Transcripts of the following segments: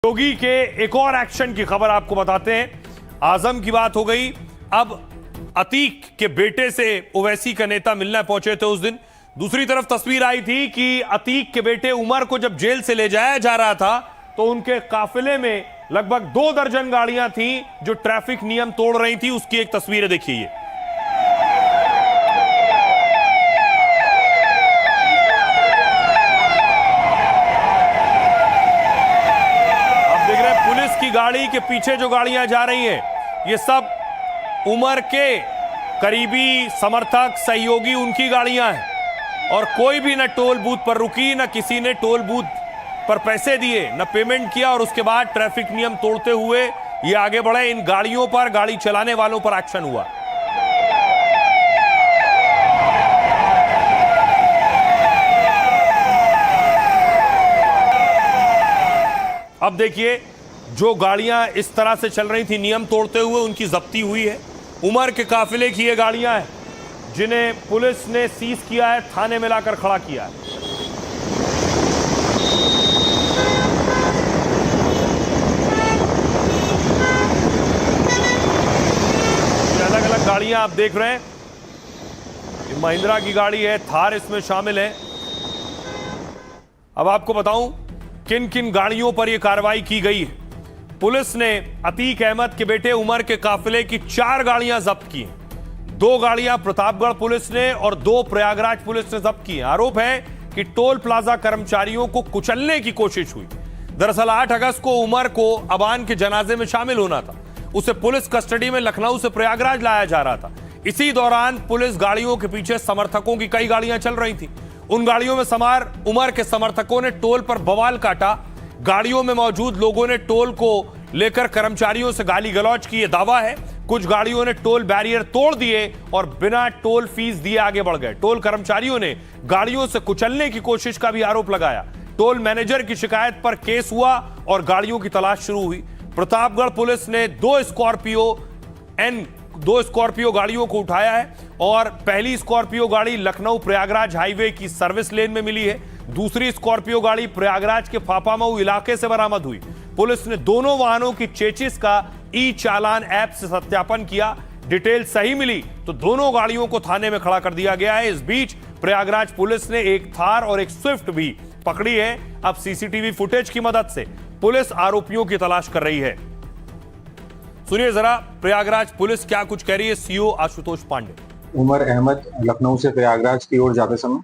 योगी के एक और एक्शन की खबर आपको बताते हैं। आजम की बात हो गई, अब अतीक के बेटे से ओवैसी का नेता मिलने पहुंचे थे उस दिन। दूसरी तरफ तस्वीर आई थी कि अतीक के बेटे उमर को जब जेल से ले जाया जा रहा था तो उनके काफिले में लगभग 2 दर्जन गाड़ियां थी जो ट्रैफिक नियम तोड़ रही थी। उसकी एक तस्वीर देखिए। पुलिस की गाड़ी के पीछे जो गाड़ियां जा रही हैं ये सब उमर के करीबी समर्थक सहयोगी उनकी गाड़ियां हैं और कोई भी न टोल बूथ पर रुकी, न किसी ने टोल बूथ पर पैसे दिए, न पेमेंट किया और उसके बाद ट्रैफिक नियम तोड़ते हुए ये आगे बढ़े। इन गाड़ियों पर, गाड़ी चलाने वालों पर एक्शन हुआ। अब देखिए, जो गाड़ियां इस तरह से चल रही थी नियम तोड़ते हुए, उनकी जब्ती हुई है। उमर के काफिले की ये गाड़ियां हैं जिन्हें पुलिस ने सीज किया है, थाने में लाकर खड़ा किया है। अलग अलग गाड़ियां आप देख रहे हैं, ये महिंद्रा की गाड़ी है, थार इसमें शामिल है। अब आपको बताऊं किन किन गाड़ियों पर यह कार्रवाई की गई है। पुलिस ने अतीक अहमद के बेटे उमर के काफिले की 4 गाड़ियां जब्त की हैं। 2 गाड़ियां प्रतापगढ़ पुलिस ने और 2 प्रयागराज पुलिस ने जब्त की हैं। आरोप है कि टोल प्लाजा कर्मचारियों को कुचलने की कोशिश हुई। दरअसल 8 अगस्त को उमर को अबान के जनाजे में शामिल होना था। उसे पुलिस कस्टडी में लखनऊ से प्रयागराज लाया जा रहा था। इसी दौरान पुलिस गाड़ियों के पीछे समर्थकों की कई गाड़ियां चल रही थी। उन गाड़ियों में सवार उमर के समर्थकों ने टोल पर बवाल काटा। गाड़ियों में मौजूद लोगों ने टोल को लेकर कर्मचारियों से गाली गलौज की, यह दावा है। कुछ गाड़ियों ने टोल बैरियर तोड़ दिए और बिना टोल फीस दिए आगे बढ़ गए। टोल कर्मचारियों ने गाड़ियों से कुचलने की कोशिश का भी आरोप लगाया। टोल मैनेजर की शिकायत पर केस हुआ और गाड़ियों की तलाश शुरू हुई। प्रतापगढ़ पुलिस ने 2 स्कॉर्पियो गाड़ियों को उठाया है और पहली स्कॉर्पियो गाड़ी लखनऊ प्रयागराज हाईवे की सर्विस लेन में मिली है। दूसरी स्कॉर्पियो गाड़ी प्रयागराज के फाफामऊ इलाके से बरामद हुई। पुलिस ने दोनों वाहनों की चेचिस का ई चालान ऐप से सत्यापन किया। डिटेल सही मिली तो दोनों गाड़ियों को थाने में खड़ा कर दिया गया है। इस बीच प्रयागराज पुलिस ने एक थार और एक स्विफ्ट भी पकड़ी है। अब सीसीटीवी फुटेज की मदद से पुलिस आरोपियों की तलाश कर रही है। सुनिए जरा प्रयागराज पुलिस क्या कुछ कह रही है। सीओ आशुतोष पांडे। उमर अहमद लखनऊ से प्रयागराज की ओर जाते समय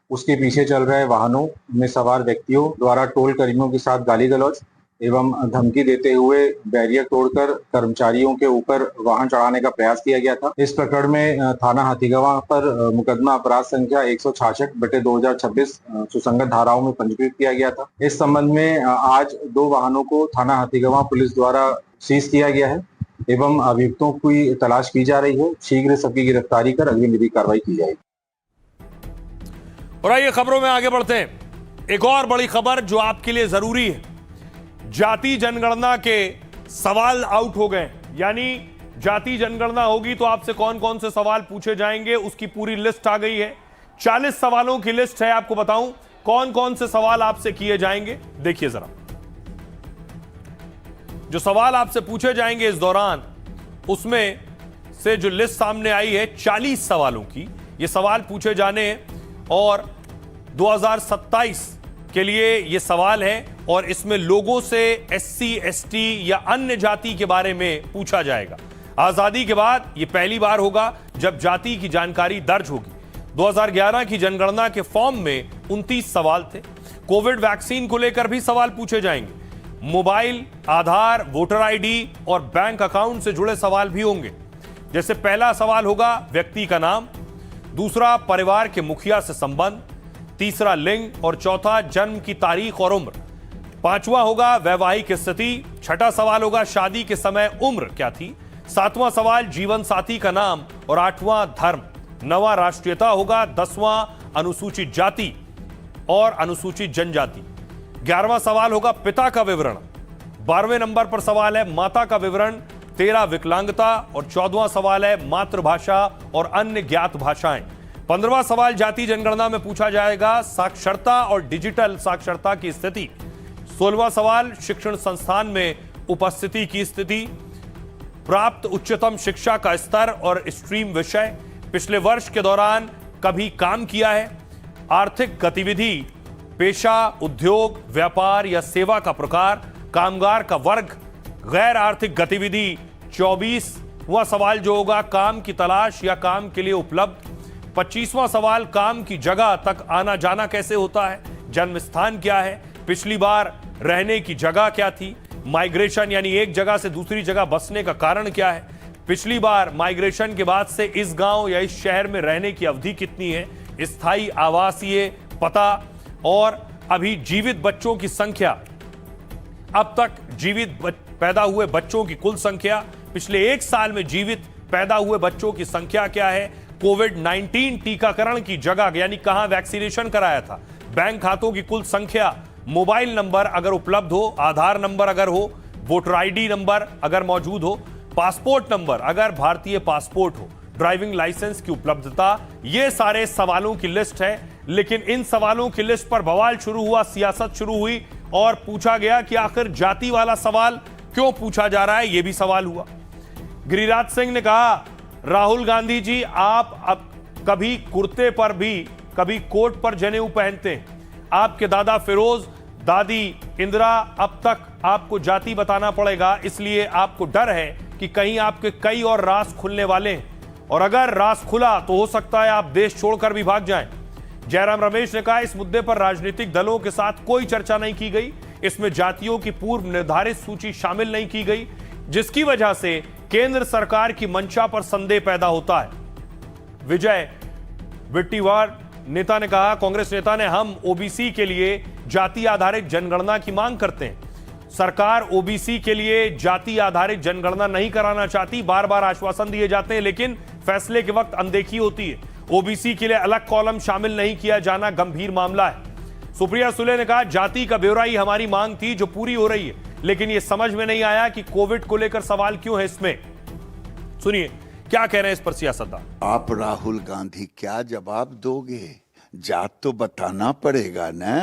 उसके पीछे चल रहे वाहनों में सवार व्यक्तियों द्वारा टोल कर्मियों के साथ गाली गलौज एवं धमकी देते हुए बैरियर तोड़कर कर्मचारियों के ऊपर वाहन चढ़ाने का प्रयास किया गया था। इस प्रकरण में थाना हाथीगवां पर मुकदमा अपराध संख्या 166/2026 सुसंगत धाराओं में पंजीकृत किया गया था। इस संबंध में आज 2 वाहनों को थाना हाथीगवां पुलिस द्वारा सीज किया गया है एवं अभियुक्तों की तलाश की जा रही है। शीघ्र सबकी गिरफ्तारी कर अगली विधिक कार्रवाई की जाएगी। और आइए खबरों में आगे बढ़ते हैं। एक और बड़ी खबर जो आपके लिए जरूरी है। जाति जनगणना के सवाल आउट हो गए, यानी जाति जनगणना होगी तो आपसे कौन कौन से सवाल पूछे जाएंगे उसकी पूरी लिस्ट आ गई है। 40 सवालों की लिस्ट है। आपको बताऊं कौन कौन से सवाल आपसे किए जाएंगे। देखिए जरा, जो सवाल आपसे पूछे जाएंगे इस दौरान, उसमें से जो लिस्ट सामने आई है 40 सवालों की, ये सवाल पूछे जाने हैं और 2027 के लिए ये सवाल है और इसमें लोगों से SC ST या अन्य जाति के बारे में पूछा जाएगा। आजादी के बाद ये पहली बार होगा जब जाति की जानकारी दर्ज होगी। 2011 की जनगणना के फॉर्म में 29 सवाल थे। कोविड वैक्सीन को लेकर भी सवाल पूछे जाएंगे। मोबाइल, आधार, वोटर ID और बैंक अकाउंट से जुड़े सवाल भी होंगे। जैसे पहला सवाल होगा व्यक्ति का नाम, दूसरा परिवार के मुखिया से संबंध, तीसरा लिंग और चौथा जन्म की तारीख और उम्र। 5वां होगा वैवाहिक स्थिति। 6ठा सवाल होगा शादी के समय उम्र क्या थी। 7वां सवाल जीवन साथी का नाम और 8वां धर्म। 9वां राष्ट्रीयता होगा। 10वां अनुसूचित जाति और अनुसूचित जनजाति। 11वां सवाल होगा पिता का विवरण। 12वें नंबर पर सवाल है माता का विवरण। 13 विकलांगता और 14वां सवाल है मातृभाषा और अन्य ज्ञात भाषाएं। 15वां सवाल जाति जनगणना में पूछा जाएगा साक्षरता और डिजिटल साक्षरता की स्थिति। 16वां सवाल, शिक्षण संस्थान में उपस्थिति की स्थिति, प्राप्त उच्चतम शिक्षा का स्तर और स्ट्रीम विषय, पिछले वर्ष के दौरान कभी काम किया है, आर्थिक गतिविधि, पेशा, उद्योग, व्यापार या सेवा का प्रकार, कामगार का वर्ग, गैर आर्थिक गतिविधि। 24वां सवाल जो होगा, काम की तलाश या काम के लिए उपलब्ध। 25वां सवाल, काम की जगह तक आना जाना कैसे होता है, जन्म स्थान क्या है, पिछली बार रहने की जगह क्या थी, माइग्रेशन यानी एक जगह से दूसरी जगह बसने का कारण क्या है, पिछली बार माइग्रेशन के बाद से इस गांव या इस शहर में रहने की अवधि कितनी है, स्थायी आवासीय पता, और अभी जीवित बच्चों की संख्या, अब तक जीवित पैदा हुए बच्चों की कुल संख्या, पिछले एक साल में जीवित पैदा हुए बच्चों की संख्या क्या है, कोविड-19 टीकाकरण की जगह यानी कहां वैक्सीनेशन कराया था, बैंक खातों की कुल संख्या, मोबाइल नंबर अगर उपलब्ध हो, आधार नंबर अगर हो, वोटर आईडी नंबर अगर मौजूद हो, पासपोर्ट नंबर अगर भारतीय पासपोर्ट हो, ड्राइविंग लाइसेंस की उपलब्धता। ये सारे सवालों की लिस्ट है, लेकिन इन सवालों की लिस्ट पर बवाल शुरू हुआ, सियासत शुरू हुई और पूछा गया कि आखिर जाति वाला सवाल क्यों पूछा जा रहा है। यह भी सवाल हुआ। गिरिराज सिंह ने कहा, राहुल गांधी जी आप अब कभी कुर्ते पर भी कभी कोट पर जनेऊ पहनते हैं, आपके दादा फिरोज, दादी इंदिरा, अब तक आपको जाति बताना पड़ेगा, इसलिए आपको डर है कि कहीं आपके कई और राज खुलने वाले हैं, और अगर राज खुला तो हो सकता है आप देश छोड़कर भी भाग जाएं। जयराम रमेश ने कहा, इस मुद्दे पर राजनीतिक दलों के साथ कोई चर्चा नहीं की गई, इसमें जातियों की पूर्व निर्धारित सूची शामिल नहीं की गई, जिसकी वजह से केंद्र सरकार की मंशा पर संदेह पैदा होता है। विजय विट्टीवार नेता ने कहा, कांग्रेस नेता ने, हम ओबीसी के लिए जाति आधारित जनगणना की मांग करते हैं, सरकार ओबीसी के लिए जाति आधारित जनगणना नहीं कराना चाहती, बार बार आश्वासन दिए जाते हैं लेकिन फैसले के वक्त अनदेखी होती है, ओबीसी के लिए अलग कॉलम शामिल नहीं किया जाना गंभीर मामला है। सुप्रिया सुले ने कहा, जाति का ब्यौरा ही हमारी मांग थी जो पूरी हो रही है, लेकिन यह समझ में नहीं आया कि कोविड को लेकर सवाल क्यों है इसमें। सुनिए क्या कह रहे हैं इस पर सियासतदान। आप राहुल गांधी क्या जवाब दोगे? जात तो बताना पड़ेगा ना,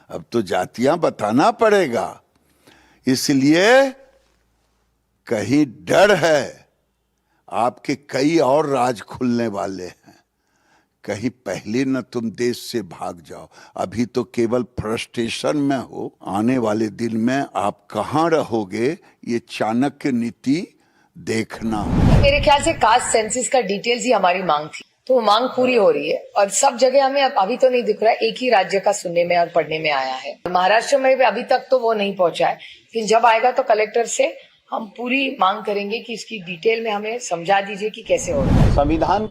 अब तो जातियां बताना पड़ेगा, इसलिए कहीं डर है, आपके कई और राज खुलने वाले हैं, कहीं पहले न तुम देश से भाग जाओ, अभी तो केवल फ्रस्ट्रेशन में हो, आने वाले दिन में आप कहां रहोगे ये चाणक्य नीति देखना। मेरे ख्याल से कास्ट सेंसस का डिटेल्स ही हमारी मांग थी, तो वो मांग पूरी हो रही है और सब जगह हमें अभी तो नहीं दिख रहा है, एक ही राज्य का सुनने में और पढ़ने में आया है। महाराष्ट्र में भी अभी तक तो वो नहीं पहुंचा है, लेकिन जब आएगा तो कलेक्टर से हम पूरी मांग करेंगे कि इसकी डिटेल में हमें समझा दीजिए कि कैसे हो रहा है। संविधान।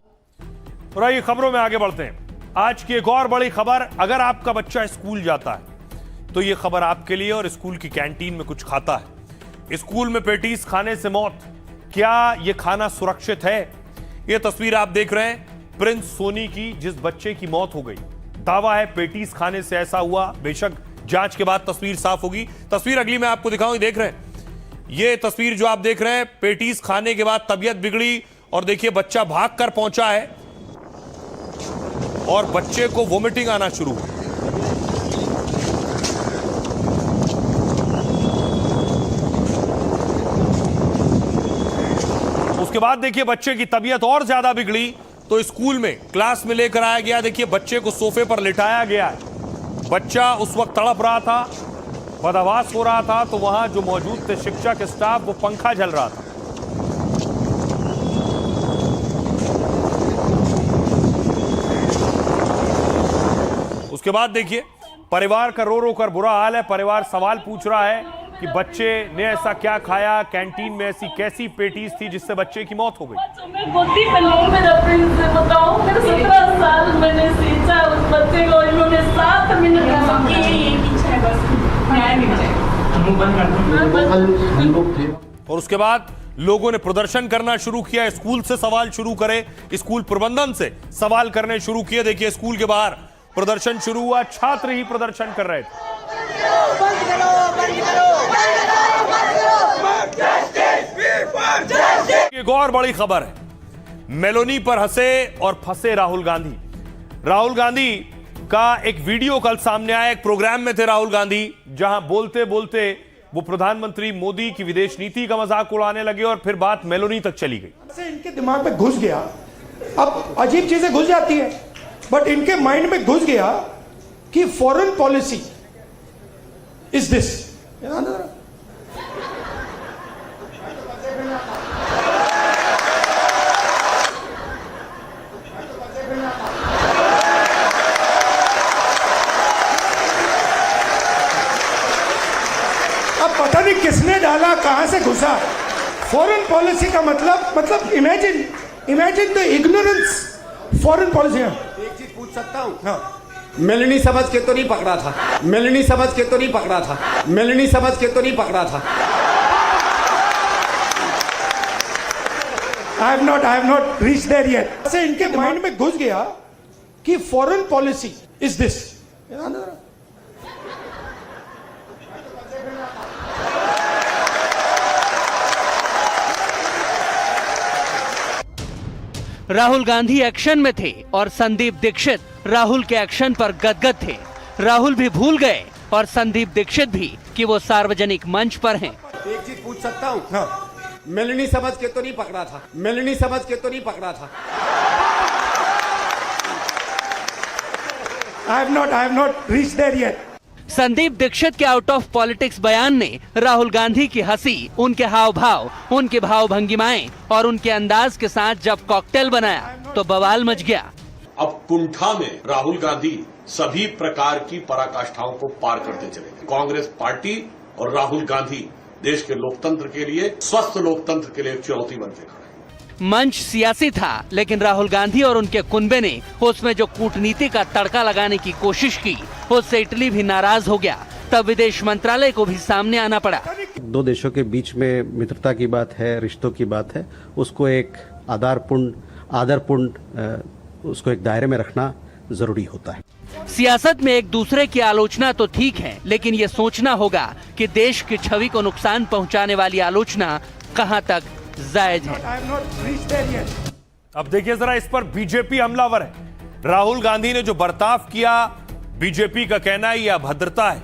और आइए खबरों में आगे बढ़ते हैं। आज की एक और बड़ी खबर, अगर आपका बच्चा स्कूल जाता है तो यह खबर आपके लिए, और स्कूल की कैंटीन में कुछ खाता है, स्कूल में पेटीज खाने से मौत, क्या यह खाना सुरक्षित है? यह तस्वीर आप देख रहे हैं प्रिंस सोनी की, जिस बच्चे की मौत हो गई। दावा है पेटीज खाने से ऐसा हुआ, बेशक जांच के बाद तस्वीर साफ होगी। तस्वीर अगली मैं आपको दिखाऊं, देख रहे हैं ये तस्वीर जो आप देख रहे हैं, पेटीज खाने के बाद तबीयत बिगड़ी और देखिए बच्चा भागकर पहुंचा है और बच्चे को वोमिटिंग आना शुरू हुई। उसके बाद देखिए बच्चे की तबीयत और ज्यादा बिगड़ी तो स्कूल में क्लास में लेकर आया गया। देखिए बच्चे को सोफे पर लिटाया गया है, बच्चा उस वक्त तड़प रहा था, बदहवास हो रहा था, तो वहां जो मौजूद थे शिक्षक स्टाफ, वो पंखा झल रहा था। उसके बाद देखिए परिवार का रो रो कर बुरा हाल है। परिवार सवाल पूछ रहा है कि बच्चे ने ऐसा क्या खाया, कैंटीन में ऐसी कैसी पेटीज थी जिससे बच्चे की मौत हो गई। मेरा प्रिंस है, बताओ, मेरे 17 साल मैंने सींचा उस बच्चे को, इन्होंने 7 मिनट और उसके बाद लोगों ने प्रदर्शन करना शुरू किया, स्कूल से सवाल शुरू करे, स्कूल प्रबंधन से सवाल करने शुरू किए। देखिए स्कूल के बाहर प्रदर्शन शुरू हुआ, छात्र ही प्रदर्शन कर रहे थे। एक और बड़ी खबर है, मेलोनी पर हंसे और फंसे राहुल गांधी। राहुल गांधी का एक वीडियो कल सामने आया। एक प्रोग्राम में थे राहुल गांधी, जहां बोलते बोलते वो प्रधानमंत्री मोदी की विदेश नीति का मजाक उड़ाने लगे और फिर बात मेलोनी तक चली गई। से इनके दिमाग में घुस गया, अब अजीब चीजें घुस जाती है, बट इनके माइंड में घुस गया कि फॉरेन पॉलिसी इज दिस। अब पता नहीं किसने डाला, कहां से घुसा। फॉरेन पॉलिसी का मतलब imagine the ignorance foreign policy. एक चीज पूछ सकता हूँ? हाँ, मेलनी समझ के तो नहीं पकड़ा था, मेलनी समझ के तो नहीं पकड़ा था, मेलनी समझ के तो नहीं पकड़ा था। I have not reached there yet. से इनके माइंड में घुस गया कि foreign policy is this. Rahul Gandhi action में थे और संदीप दीक्षित राहुल के एक्शन पर गदगद थे। राहुल भी भूल गए और संदीप दीक्षित भी कि वो सार्वजनिक मंच पर हैं। एक चीज पूछ सकता हूँ? हाँ, मेलनी समझ के तो नहीं पकड़ा था, मेलनी समझ के तो नहीं पकड़ा था। I have not reached there yet. Sandeep Dikshit के आउट ऑफ पॉलिटिक्स बयान ने राहुल गांधी की हंसी, उनके हाव भाव, उनके भाव भंगिमाएं और उनके अंदाज के साथ जब कॉकटेल बनाया तो बवाल मच गया। अब कुंठा में राहुल गांधी सभी प्रकार की पराकाष्ठाओं को पार करते चले गए। कांग्रेस पार्टी और राहुल गांधी देश के लोकतंत्र के लिए, स्वस्थ लोकतंत्र के लिए एक चुनौती बनते खड़े। मंच सियासी था, लेकिन राहुल गांधी और उनके कुनबे ने उसमें जो कूटनीति का तड़का लगाने की कोशिश की, उससे इटली भी नाराज हो गया। तब विदेश मंत्रालय को भी सामने आना पड़ा। दो देशों के बीच में मित्रता की बात है, रिश्तों की बात है, उसको एक आदरपूर्ण उसको एक दायरे में रखना जरूरी होता है। सियासत में एक दूसरे की आलोचना तो ठीक है, लेकिन ये सोचना होगा कि देश की छवि को नुकसान पहुंचाने वाली आलोचना कहां तक जायज है। I have not reached there yet. अब देखिए जरा, इस पर बीजेपी हमलावर है। राहुल गांधी ने जो बर्ताव किया, बीजेपी का कहना है यह अभद्रता है।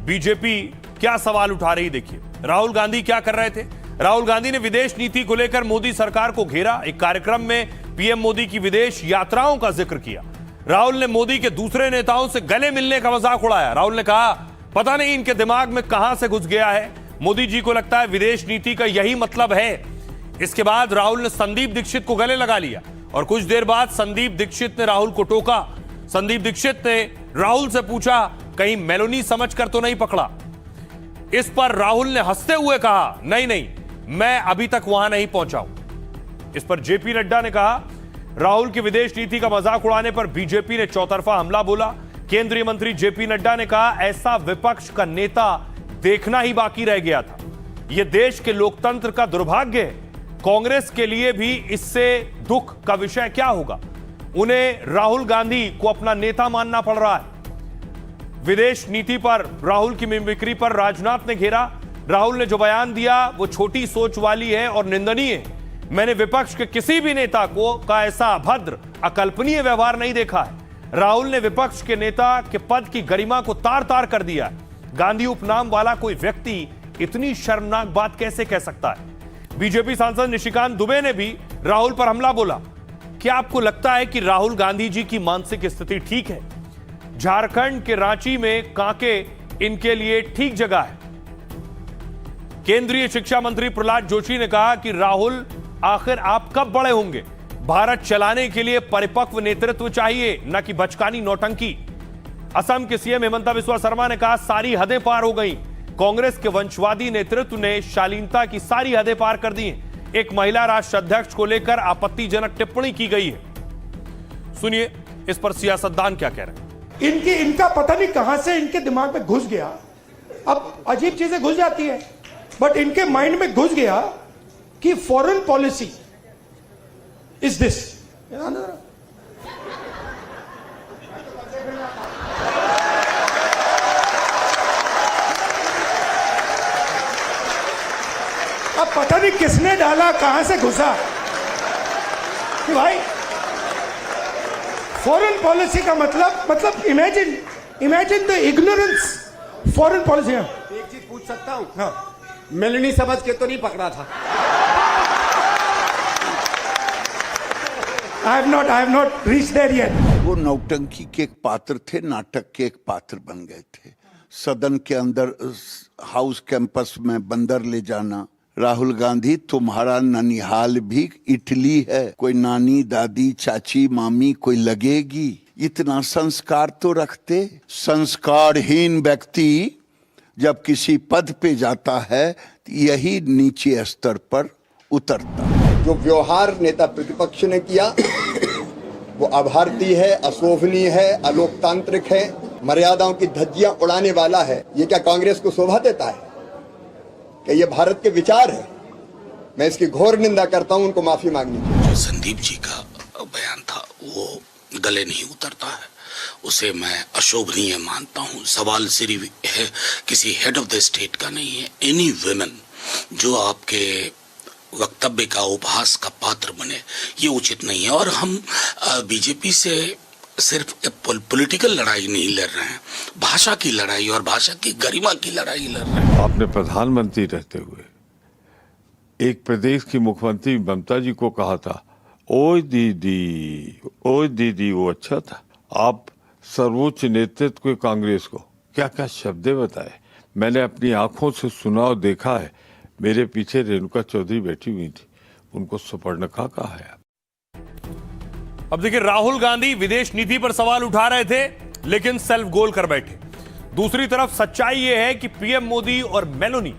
बीजेपी क्या सवाल उठा रही, देखिए राहुल गांधी क्या कर रहे थे। राहुल गांधी ने विदेश नीति को लेकर मोदी सरकार को घेरा। एक कार्यक्रम में पीएम मोदी की विदेश यात्राओं का जिक्र किया। राहुल ने मोदी के दूसरे नेताओं से गले मिलने का मजाक उड़ाया। राहुल ने कहा, पता नहीं इनके दिमाग में कहां से घुस गया है, मोदी जी को लगता है विदेश नीति का यही मतलब है। इसके बाद राहुल ने संदीप दीक्षित को गले लगा लिया और कुछ देर बाद संदीप दीक्षित ने राहुल को टोका। संदीप दीक्षित ने राहुल से पूछा, कहीं मेलोनी समझकर तो नहीं पकड़ा। इस पर राहुल ने हंसते हुए कहा, नहीं, मैं अभी तक वहां नहीं पहुंचा हूं। इस पर जेपी नड्डा ने कहा, राहुल की विदेश नीति का मजाक उड़ाने पर बीजेपी ने चौतरफा हमला बोला। केंद्रीय मंत्री जेपी नड्डा ने कहा, ऐसा विपक्ष का नेता देखना ही बाकी रह गया था। यह देश के लोकतंत्र का दुर्भाग्य है। कांग्रेस के लिए भी इससे दुख का विषय क्या होगा। उन्हें राहुल गांधी को अपना नेता मानना पड़ रहा है। विदेश नीति पर राहुल की मिमिक्री पर राजनाथ ने घेरा। राहुल ने जो बयान दिया वो छोटी सोच वाली है और निंदनीय है। मैंने विपक्ष के किसी भी नेता का ऐसा अभद्र, अकल्पनीय व्यवहार नहीं देखा है। राहुल ने विपक्ष के नेता के पद की गरिमा को तार तार कर दिया है। गांधी उपनाम वाला कोई व्यक्ति इतनी शर्मनाक बात कैसे कह सकता है। बीजेपी सांसद निशिकांत दुबे ने भी राहुल पर हमला बोला। क्या आपको लगता है कि राहुल गांधी जी की मानसिक स्थिति ठीक है? झारखंड के रांची में कांके इनके लिए ठीक जगह है। केंद्रीय शिक्षा मंत्री प्रहलाद जोशी ने कहा कि राहुल, आखिर आप कब बड़े होंगे? भारत चलाने के लिए परिपक्व नेतृत्व चाहिए, न कि बचकानी नौटंकी। असम के सीएम हिमंता बिस्वा शर्मा ने कहा, सारी हदें पार हो गई। कांग्रेस के वंशवादी नेतृत्व ने शालीनता की सारी हदें पार कर दी हैं। एक महिला राष्ट्र अध्यक्ष को लेकर आपत्तिजनक टिप्पणी की गई है। सुनिए इस पर सियासतदान क्या कह रहे हैं। इनका पता नहीं कहां से इनके दिमाग में घुस गया, अब अजीब चीजें घुस जाती है, बट इनके माइंड में घुस गया कि फॉरेन पॉलिसी इज दिस। अब पता नहीं किसने डाला, कहां से घुसा कि भाई फॉरेन पॉलिसी का मतलब imagine the ignorance foreign policy. एक चीज पूछ सकता हूँ? हाँ, मिलनी समझ के तो नहीं पकड़ा था? I have not reached there yet. वो नौटंकी के एक पात्र थे, नाटक के एक पात्र बन गए थे। सदन के अंदर हाउस कैंपस में बंदर ले जाना। राहुल गांधी, तुम्हारा ननिहाल भी इटली है, कोई नानी दादी चाची मामी कोई लगेगी? इतना संस्कार तो रखते। संस्कारहीन व्यक्ति जब किसी पद पे जाता है तो यही नीचे स्तर पर उतरता। जो व्यवहार नेता प्रतिपक्ष ने किया वो अभारतीय है, अशोभनीय है, अलोकतांत्रिक है, मर्यादाओं की धज्जियां उड़ाने वाला है। ये क्या कांग्रेस को शोभा देता है? क्या ये भारत के विचार है? मैं इसकी घोर निंदा करता हूं, उनको माफी मांगनी चाहिए। जो संदीप जी का बयान था वो गले नहीं उतरता है, उसे मैं अशोभनीय मानता हूं। सवाल सिर्फ है किसी हेड ऑफ द स्टेट का नहीं है। एनी वुमेन जो आपके वक्तव्य का उपहास का पात्र बने, ये उचित नहीं है। और हम बीजेपी से सिर्फ पॉलिटिकल लड़ाई नहीं लड़ रहे हैं, भाषा की लड़ाई और भाषा की गरिमा की लड़ाई लड़ रहे हैं। आपने प्रधानमंत्री रहते हुए एक प्रदेश की मुख्यमंत्री ममता जी को कहा था, ओए दीदी वो अच्छा था। आप सर्वोच्च नेतृत्व के कांग्रेस को क्या क्या शब्द बताए, मैंने अपनी आंखों से सुना और देखा है। मेरे पीछे रेणुका चौधरी बैठी हुई थी, उनको सुपर्णखा कहा है। अब देखिए, राहुल गांधी विदेश नीति पर सवाल उठा रहे थे लेकिन सेल्फ गोल कर बैठे। दूसरी तरफ सच्चाई यह है कि पीएम मोदी और मेलोनी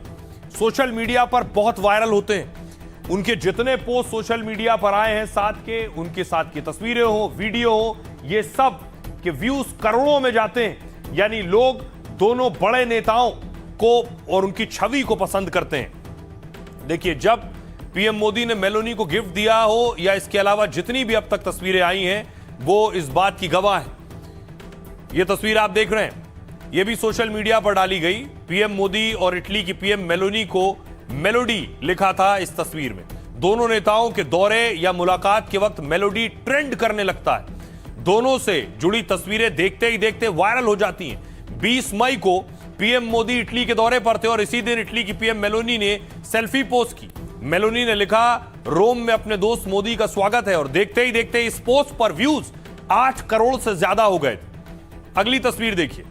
सोशल मीडिया पर बहुत वायरल होते हैं। उनके जितने पोस्ट सोशल मीडिया पर आए हैं साथ के, उनके साथ की तस्वीरें हो, वीडियो हो, ये सब के व्यूज करोड़ों में जाते हैं। यानी लोग दोनों बड़े नेताओं को और उनकी छवि को पसंद करते हैं। देखिए, जब पीएम मोदी ने मेलोनी को गिफ्ट दिया हो या इसके अलावा जितनी भी अब तक तस्वीरें आई हैं वो इस बात की गवाह है। ये तस्वीर आप देख रहे हैं, ये भी सोशल मीडिया पर डाली गई। पीएम मोदी और इटली की पीएम मेलोनी को मेलोडी लिखा था इस तस्वीर में। दोनों नेताओं के दौरे या मुलाकात के वक्त मेलोडी ट्रेंड करने लगता है। दोनों से जुड़ी तस्वीरें देखते ही देखते वायरल हो जाती हैं। 20 मई को पीएम मोदी इटली के दौरे पर थे और इसी दिन इटली की पीएम मेलोनी ने सेल्फी पोस्ट की। मेलोनी ने लिखा, रोम में अपने दोस्त मोदी का स्वागत है, और देखते ही देखते इस पोस्ट पर व्यूज 8 करोड़ से ज्यादा हो गए थे। अगली तस्वीर देखिए,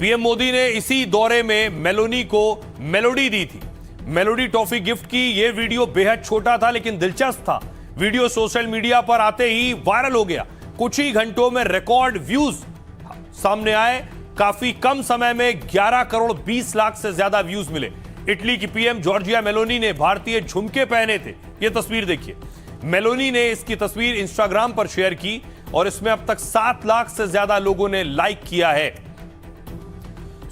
पीएम मोदी ने इसी दौरे में मेलोनी को मेलोडी दी थी, मेलोडी टॉफी गिफ्ट की। यह वीडियो बेहद छोटा था लेकिन दिलचस्प था। वीडियो सोशल मीडिया पर आते ही वायरल हो गया। कुछ ही घंटों में रिकॉर्ड व्यूज सामने आए। काफी कम समय में 11 करोड़ 20 लाख से ज्यादा व्यूज मिले। इटली की पीएम जॉर्जिया मेलोनी ने भारतीय झुमके पहने थे। यह तस्वीर देखिए, मेलोनी ने इसकी तस्वीर इंस्टाग्राम पर शेयर की और इसमें अब तक 7 लाख से ज्यादा लोगों ने लाइक किया है।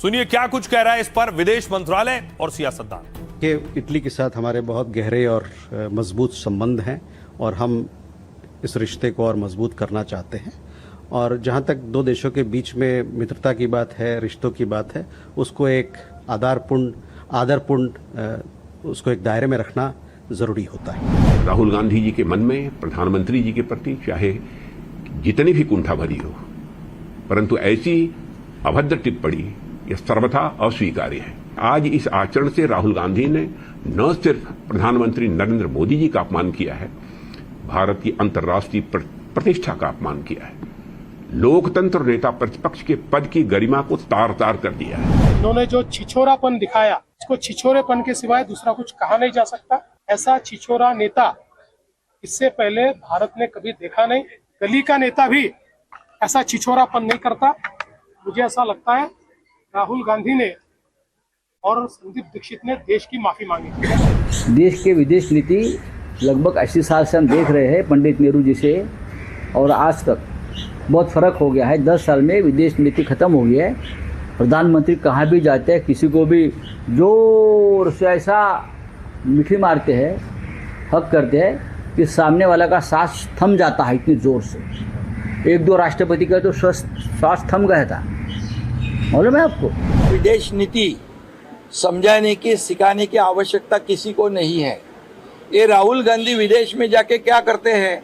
सुनिए क्या कुछ कह रहा है इस पर विदेश मंत्रालय और सियासतदान। कि इटली के साथ हमारे बहुत गहरे और मजबूत संबंध हैं और हम इस रिश्ते को और मजबूत करना चाहते हैं। और जहाँ तक दो देशों के बीच में मित्रता की बात है, रिश्तों की बात है, उसको एक आदरपूर्ण उसको एक दायरे में रखना जरूरी होता है। राहुल गांधी जी के मन में प्रधानमंत्री जी के प्रति चाहे जितनी भी कुंठा भरी हो, परंतु ऐसी अभद्र टिप्पणी यह सर्वथा अस्वीकार्य है। आज इस आचरण से राहुल गांधी ने न सिर्फ प्रधानमंत्री नरेंद्र मोदी जी का अपमान किया है, भारत की अंतर्राष्ट्रीय प्रतिष्ठा का अपमान किया है, लोकतंत्र नेता प्रतिपक्ष के पद की गरिमा को तार तार कर दिया है। उन्होंने जो छिछोरापन दिखाया, इसको छिछोरेपन के सिवाय दूसरा कुछ कहा नहीं जा सकता। ऐसा छिछोरा नेता इससे पहले भारत ने कभी देखा नहीं। गली का नेता भी ऐसा छिछोरापन नहीं करता। मुझे ऐसा लगता है राहुल गांधी ने और संदीप दीक्षित ने देश की माफी मांगी। देश के विदेश नीति लगभग 80 साल से हम देख रहे हैं पंडित नेहरू जी से, और आज तक बहुत फर्क हो गया है। 10 साल में विदेश नीति खत्म हो गई है। प्रधानमंत्री कहाँ भी जाते हैं, किसी को भी जोर से ऐसा मिठी मारते हैं, हक करते हैं कि सामने वाला का सांस थम जाता है इतनी जोर से। 1-2 राष्ट्रपति का तो सांस थम गया था, मालूम है आपको। विदेश नीति समझाने की, सिखाने की आवश्यकता किसी को नहीं है। ये राहुल गांधी विदेश में जाके क्या करते हैं,